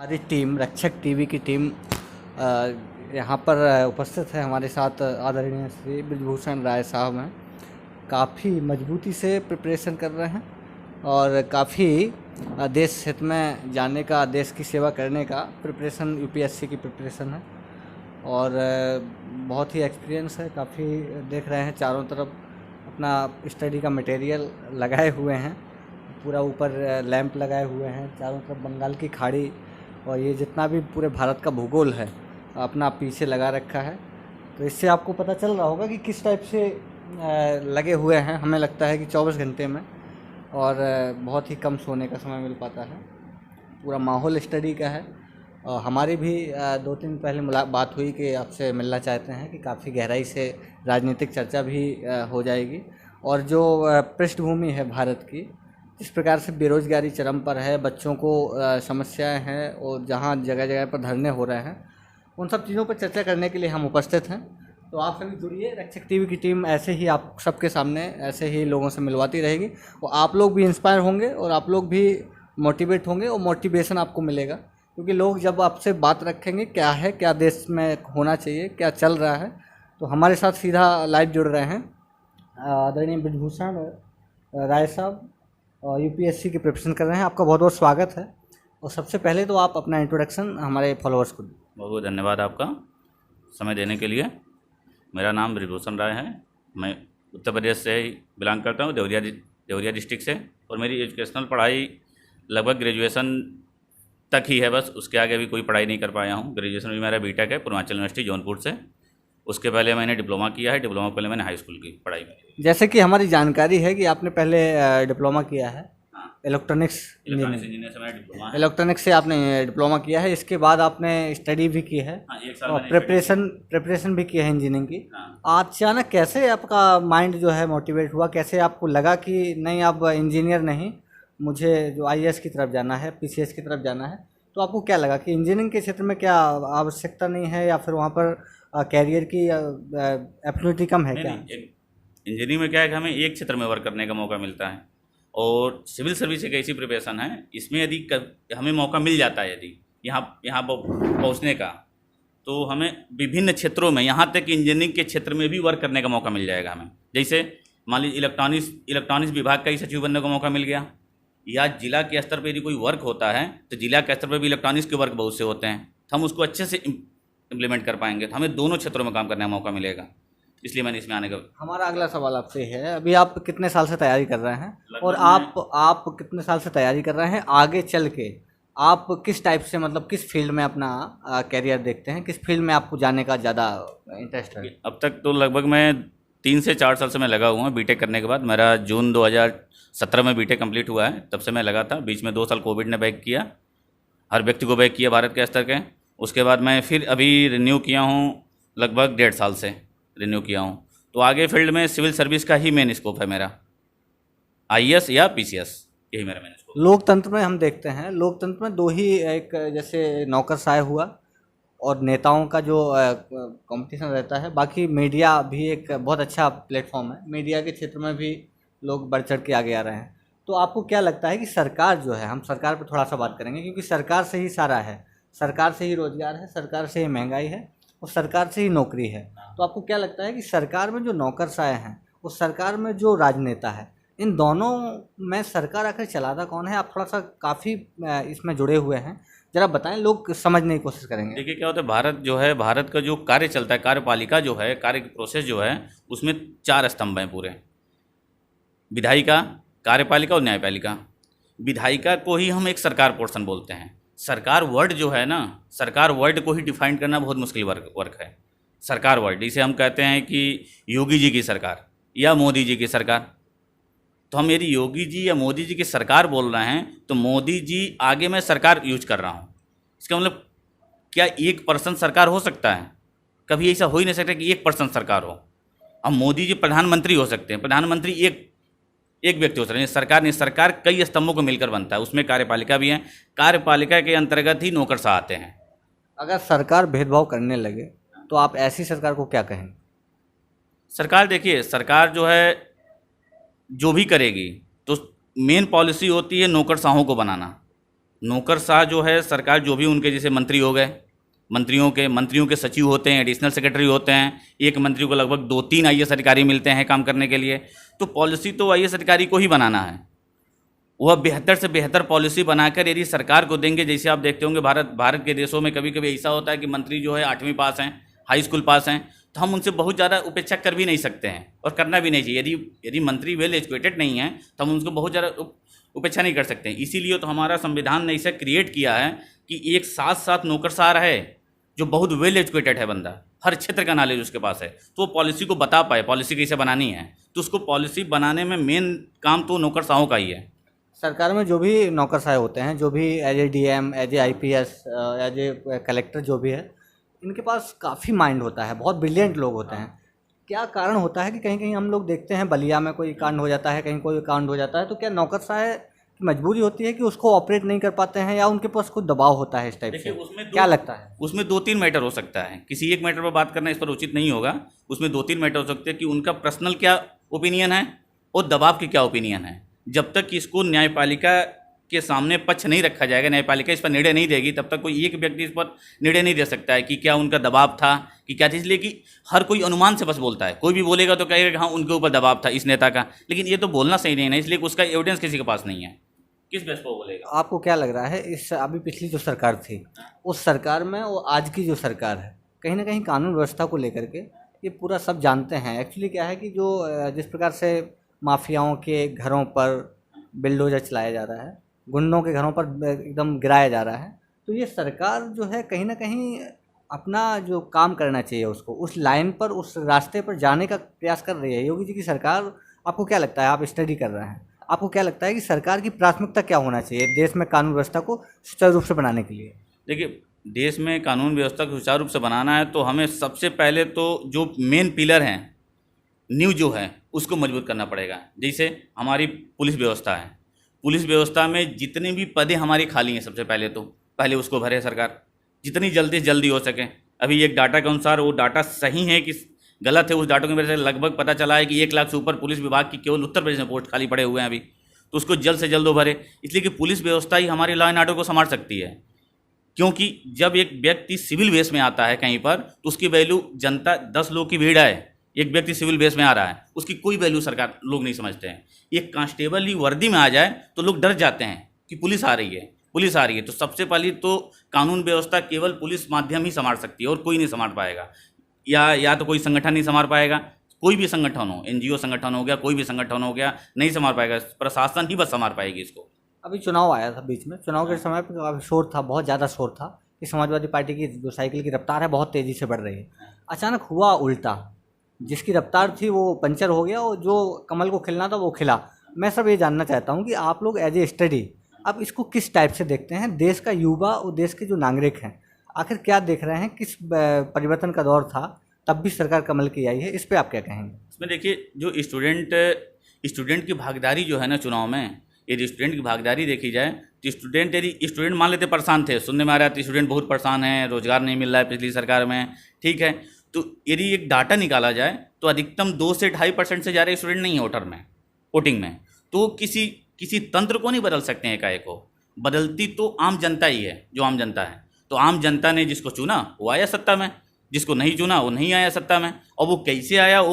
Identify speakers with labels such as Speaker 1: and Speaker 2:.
Speaker 1: हमारी टीम रक्षक टीवी की टीम यहाँ पर उपस्थित है। हमारे साथ आदरणीय श्री ब्रजभूषण राय साहब हैं। काफ़ी मजबूती से प्रिपरेशन कर रहे हैं और काफ़ी देश हित में जाने का, देश की सेवा करने का प्रिपरेशन, यूपीएससी की प्रिपरेशन है और बहुत ही एक्सपीरियंस है। काफ़ी देख रहे हैं चारों तरफ अपना स्टडी का मटेरियल लगाए हुए हैं। पूरा ऊपर लैंप लगाए हुए हैं, चारों तरफ बंगाल की खाड़ी और ये जितना भी पूरे भारत का भूगोल है अपना पीछे लगा रखा है। तो इससे आपको पता चल रहा होगा कि किस टाइप से लगे हुए हैं। हमें लगता है कि 24 घंटे में और बहुत ही कम सोने का समय मिल पाता है। पूरा माहौल स्टडी का है। हमारी भी 2-3 दिन पहले बात हुई कि आपसे मिलना चाहते हैं कि काफ़ी गहराई से राजनीतिक चर्चा भी हो जाएगी और जो पृष्ठभूमि है भारत की, जिस प्रकार से बेरोज़गारी चरम पर है, बच्चों को समस्याएं हैं और जहां जगह जगह पर धरने हो रहे हैं, उन सब चीज़ों पर चर्चा करने के लिए हम उपस्थित हैं। तो आप सभी जुड़िए। रक्षक टीवी की टीम ऐसे ही आप सबके सामने ऐसे ही लोगों से मिलवाती रहेगी और आप लोग भी इंस्पायर होंगे और आप लोग भी मोटिवेट होंगे और मोटिवेशन आपको मिलेगा, क्योंकि लोग जब आपसे बात रखेंगे क्या है, क्या देश में होना चाहिए, क्या चल रहा है। तो हमारे साथ सीधा लाइव जुड़ रहे हैं आदरणीय ब्रजभूषण राय साहब, यूपीएससी की प्रिपरेशन कर रहे हैं। आपका बहुत बहुत स्वागत है। और सबसे पहले तो आप अपना इंट्रोडक्शन हमारे फॉलोअर्स को।
Speaker 2: बहुत बहुत धन्यवाद आपका समय देने के लिए। मेरा नाम ब्रजभूषण राय है। मैं उत्तर प्रदेश से ही बिलोंग करता हूँ, देवरिया डिस्ट्रिक्ट से। और मेरी एजुकेशनल पढ़ाई लगभग ग्रेजुएशन तक ही है, बस उसके आगे भी कोई पढ़ाई नहीं कर पाया हूँ। ग्रेजुएशन भी मेरा बीटेक है पूर्वांचल यूनिवर्सिटी जौनपुर से। उसके पहले मैंने डिप्लोमा किया है। डिप्लोमा पहले मैंने हाई स्कूल की पढ़ाई में।
Speaker 1: जैसे कि हमारी जानकारी है कि आपने पहले डिप्लोमा किया है इलेक्ट्रॉनिक्स
Speaker 2: इंजीनियर से मैंने डिप्लोमा है।
Speaker 1: इलेक्ट्रॉनिक्स से आपने डिप्लोमा किया है। इसके बाद आपने स्टडी भी की है
Speaker 2: एक साल
Speaker 1: और
Speaker 2: मैंने
Speaker 1: प्रिपरेशन भी की है इंजीनियरिंग की। अचानक कैसे आपका माइंड जो है मोटिवेट हुआ, कैसे आपको लगा कि नहीं अब इंजीनियर नहीं, मुझे जो आईएएस की तरफ जाना है, पीसीएस की तरफ जाना है? तो आपको क्या लगा कि इंजीनियरिंग के क्षेत्र में क्या आवश्यकता नहीं है या फिर वहाँ पर कैरियर की अपॉर्चुनिटी कम है क्या?
Speaker 2: इंजीनियरिंग में क्या है कि हमें एक क्षेत्र में वर्क करने का मौका मिलता है और सिविल सर्विस एक ऐसी प्रिपरेशन है, इसमें यदि हमें मौका मिल जाता है यदि यहाँ पहुँचने का, तो हमें विभिन्न क्षेत्रों में, यहाँ तक कि इंजीनियरिंग के क्षेत्र में भी वर्क करने का मौका मिल जाएगा हमें। जैसे मान लीजिए इलेक्ट्रॉनिक्स विभाग का ही सचिव बनने का मौका मिल गया, या जिला के स्तर पर यदि कोई वर्क होता है तो जिला के स्तर पर भी इलेक्ट्रॉनिक्स के वर्क बहुत से होते हैं, तो हम उसको अच्छे से इम्प्लीमेंट कर पाएंगे। तो हमें दोनों क्षेत्रों में काम करने का मौका मिलेगा, इसलिए मैंने इसमें आने का।
Speaker 1: हमारा अगला सवाल आपसे है, अभी आप कितने साल से तैयारी कर रहे हैं और आप कितने साल से तैयारी कर रहे हैं? आगे चल के आप किस टाइप से, मतलब किस फील्ड में अपना कैरियर देखते हैं, किस फील्ड में आपको जाने का ज़्यादा इंटरेस्ट है?
Speaker 2: अब तक तो लगभग मैं 3 से 4 साल से मैं लगा हुआ हूँ। बीटेक करने के बाद मेरा जून 2017 में बीटेक कंप्लीट हुआ है, तब से मैं लगा था। बीच में 2 साल कोविड ने बैक किया, हर व्यक्ति को बैक किया भारत के स्तर के। उसके बाद मैं फिर अभी रिन्यू किया हूँ, लगभग 1.5 साल से रिन्यू किया हूँ। तो आगे फील्ड में सिविल सर्विस का ही मेन स्कोप है मेरा, आईएएस या पीसीएस, यही मेरा मेन स्कोप।
Speaker 1: लोकतंत्र में हम देखते हैं, लोकतंत्र में 2 ही, एक जैसे नौकरशाह हुआ और नेताओं का जो कंपटीशन रहता है, बाकी मीडिया भी एक बहुत अच्छा प्लेटफॉर्म है। मीडिया के क्षेत्र में भी लोग बढ़ चढ़ के आगे आ रहे हैं। तो आपको क्या लगता है कि सरकार जो है, हम सरकार पर थोड़ा सा बात करेंगे क्योंकि सरकार से ही सारा है, सरकार से ही रोजगार है, सरकार से ही महंगाई है और सरकार से ही नौकरी है। तो आपको क्या लगता है कि सरकार में जो नौकरशाह हैं और सरकार में जो राजनेता है, इन दोनों में सरकार आखिर चलाता कौन है? आप थोड़ा सा काफ़ी इसमें जुड़े हुए हैं, ज़रा बताएं, लोग समझने की कोशिश करेंगे।
Speaker 2: देखिए क्या होता है, भारत का जो कार्य चलता है, कार्यपालिका जो है, कार्य प्रोसेस जो है, उसमें 4 स्तंभ हैं पूरे: विधायिका, कार्यपालिका और न्यायपालिका। विधायिका को ही हम एक सरकार पोर्शन बोलते हैं। सरकार वर्ड जो है ना, सरकार वर्ड को ही डिफाइन करना बहुत मुश्किल वर्क है। सरकार वर्ड, इसे हम कहते हैं कि योगी जी की सरकार या मोदी जी की सरकार। तो हम यदि योगी जी या मोदी जी की सरकार बोल रहे हैं तो मोदी जी आगे मैं सरकार यूज कर रहा हूँ। इसका मतलब क्या 1% सरकार हो सकता है? कभी ऐसा हो ही नहीं सकता कि 1% सरकार हो। अब मोदी जी प्रधानमंत्री हो सकते हैं, प्रधानमंत्री एक व्यक्ति हो सकते हैं। सरकार नहीं, सरकार कई स्तंभों को मिलकर बनता है, उसमें कार्यपालिका भी है। कार्यपालिका के अंतर्गत ही नौकरशाह आते हैं।
Speaker 1: अगर सरकार भेदभाव करने लगे तो आप ऐसी सरकार को क्या कहेंगे?
Speaker 2: सरकार, देखिए, सरकार जो है जो भी करेगी तो मेन पॉलिसी होती है नौकरशाहों को बनाना। नौकरशाह जो है सरकार, जो भी उनके जैसे मंत्री हो गए, मंत्रियों के सचिव होते हैं, एडिशनल सेक्रेटरी होते हैं, एक मंत्री को लगभग 2-3 आईएएस अधिकारी मिलते हैं काम करने के लिए। तो पॉलिसी तो आईएएस अधिकारी को ही बनाना है। वह बेहतर से बेहतर पॉलिसी बनाकर यदि सरकार को देंगे, जैसे आप देखते होंगे भारत के देशों में कभी कभी ऐसा होता है कि मंत्री जो है 8वीं पास हैं, हाई स्कूल पास हैं, तो हम उनसे बहुत ज़्यादा उपेक्षा कर भी नहीं सकते हैं और करना भी नहीं चाहिए। यदि मंत्री वेल एजुकेटेड नहीं है तो हम उनको बहुत ज़्यादा उपेक्षा नहीं कर सकते हैं। इसीलिए तो हमारा संविधान ने इसे क्रिएट किया है कि एक साथ नौकरशाह रहे जो बहुत वेल एजुकेटेड है बंदा, हर क्षेत्र का नॉलेज उसके पास है, तो वो पॉलिसी को बता पाए पॉलिसी कैसे बनानी है। तो उसको पॉलिसी बनाने में मेन काम तो नौकरशाहों का ही है।
Speaker 1: सरकार में जो भी नौकरशाह होते हैं, जो भी as a DM, as a IPS, as a collector जो भी है, इनके पास काफ़ी माइंड होता है, बहुत ब्रिलियंट लोग होते हैं। क्या कारण होता है कि कहीं कहीं हम लोग देखते हैं बलिया में कोई कांड हो जाता है, कहीं कोई कांड हो जाता है, तो क्या नौकरशाह की मजबूरी होती है कि उसको ऑपरेट नहीं कर पाते हैं, या उनके पास कोई दबाव होता है इस टाइप से? क्या लगता है?
Speaker 2: उसमें 2-3 मैटर हो सकता है, किसी एक मैटर पर बात करना इस पर उचित नहीं होगा। उसमें 2-3 मैटर हो सकते हैं कि उनका पर्सनल क्या ओपिनियन है और दबाव की क्या ओपिनियन है। जब तक इसको न्यायपालिका के सामने पक्ष नहीं रखा जाएगा, न्यायपालिका इस पर निर्णय नहीं देगी, तब तक कोई एक व्यक्ति इस पर निर्णय नहीं दे सकता है कि क्या उनका दबाव था कि क्या था। इसलिए कि हर कोई अनुमान से बस बोलता है, कोई भी बोलेगा तो कहेगा कि हाँ उनके ऊपर दबाव था इस नेता का, लेकिन ये तो बोलना सही नहीं है, इसलिए उसका एविडेंस किसी के पास नहीं है, किस बेस पर बोलेगा।
Speaker 1: आपको क्या लग रहा है इस अभी पिछली जो सरकार थी, उस सरकार में और आज की जो सरकार है, कहीं ना कहीं कानून व्यवस्था को लेकर के ये पूरा सब जानते हैं? एक्चुअली क्या है कि जो जिस प्रकार से माफियाओं के घरों पर बिल्डोजर चलाया जा रहा है, गुंडों के घरों पर एकदम गिराया जा रहा है, तो ये सरकार जो है कहीं ना कहीं अपना जो काम करना चाहिए उसको उस लाइन पर, उस रास्ते पर जाने का प्रयास कर रही है। योगी जी की सरकार, आपको क्या लगता है, आप स्टडी कर रहे हैं, आपको क्या लगता है कि सरकार की प्राथमिकता क्या होना चाहिए देश में कानून व्यवस्था को सुचारू रूप से बनाने के लिए?
Speaker 2: देखिए, देश में कानून व्यवस्था को सुचारू रूप से बनाना है तो हमें सबसे पहले तो जो मेन पिलर हैं, नींव जो है उसको मजबूत करना पड़ेगा। जैसे हमारी पुलिस व्यवस्था है, पुलिस व्यवस्था में जितनी भी पदें हमारी खाली हैं, सबसे पहले तो पहले उसको भरे सरकार, जितनी जल्दी से जल्दी हो सके। अभी एक डाटा के अनुसार, वो डाटा सही है कि गलत है, उस डाटा की वजह से लगभग पता चला है कि 1 लाख से ऊपर पुलिस विभाग की केवल उत्तर प्रदेश में पोस्ट खाली पड़े हुए हैं अभी, तो उसको जल्द से जल्द वो भरे। इसलिए कि पुलिस व्यवस्था ही हमारी लॉ एंड ऑर्डर को संभाल सकती है, क्योंकि जब एक व्यक्ति सिविल बेस में आता है कहीं पर तो उसकी वैल्यू जनता 10 लोग की भीड़ है, एक व्यक्ति सिविल बेस में आ रहा है, उसकी कोई वैल्यू सरकार लोग नहीं समझते हैं। एक कांस्टेबल ही वर्दी में आ जाए तो लोग डर जाते हैं कि पुलिस आ रही है, पुलिस आ रही है। तो सबसे पहले तो कानून व्यवस्था केवल पुलिस माध्यम ही संभाल सकती है और कोई नहीं संभाल पाएगा, या तो कोई संगठन नहीं संभाल पाएगा, कोई भी संगठन हो, एनजीओ संगठन हो गया, कोई भी संगठन हो गया, नहीं संभाल पाएगा, प्रशासन ही बस संभाल पाएगी इसको।
Speaker 1: अभी चुनाव आया था बीच में, चुनाव के समय पर काफ़ी शोर था, बहुत ज़्यादा शोर था कि समाजवादी पार्टी की जो साइकिल की रफ्तार है बहुत तेज़ी से बढ़ रही है। अचानक हुआ उल्टा, जिसकी रफ्तार थी वो पंचर हो गया और जो कमल को खिलना था वो खिला। मैं सब ये जानना चाहता हूँ कि आप लोग एज ए स्टडी आप इसको किस टाइप से देखते हैं? देश का युवा और देश के जो नागरिक हैं आखिर क्या देख रहे हैं, किस परिवर्तन का दौर था, तब भी सरकार कमल की आई है, इस पर आप क्या कहेंगे?
Speaker 2: इसमें देखिए, जो स्टूडेंट की भागीदारी जो है ना चुनाव में, यदि स्टूडेंट की भागीदारी देखी जाए तो स्टूडेंट मान लेते परेशान थे, सुनने में आ रहा था स्टूडेंट बहुत परेशान हैं, रोजगार नहीं मिल रहा है पिछली सरकार में, ठीक है। तो यदि एक डाटा निकाला जाए तो अधिकतम 2 से 2.5% से ज़्यादा स्टूडेंट नहीं है वोटिंग में। तो किसी तंत्र को नहीं बदल सकते हैं एकाएक को, बदलती तो आम जनता ही है, जो आम जनता है। तो आम जनता ने जिसको चुना वो आया सत्ता में, जिसको नहीं चुना वो नहीं आया सत्ता में। और वो कैसे आया वो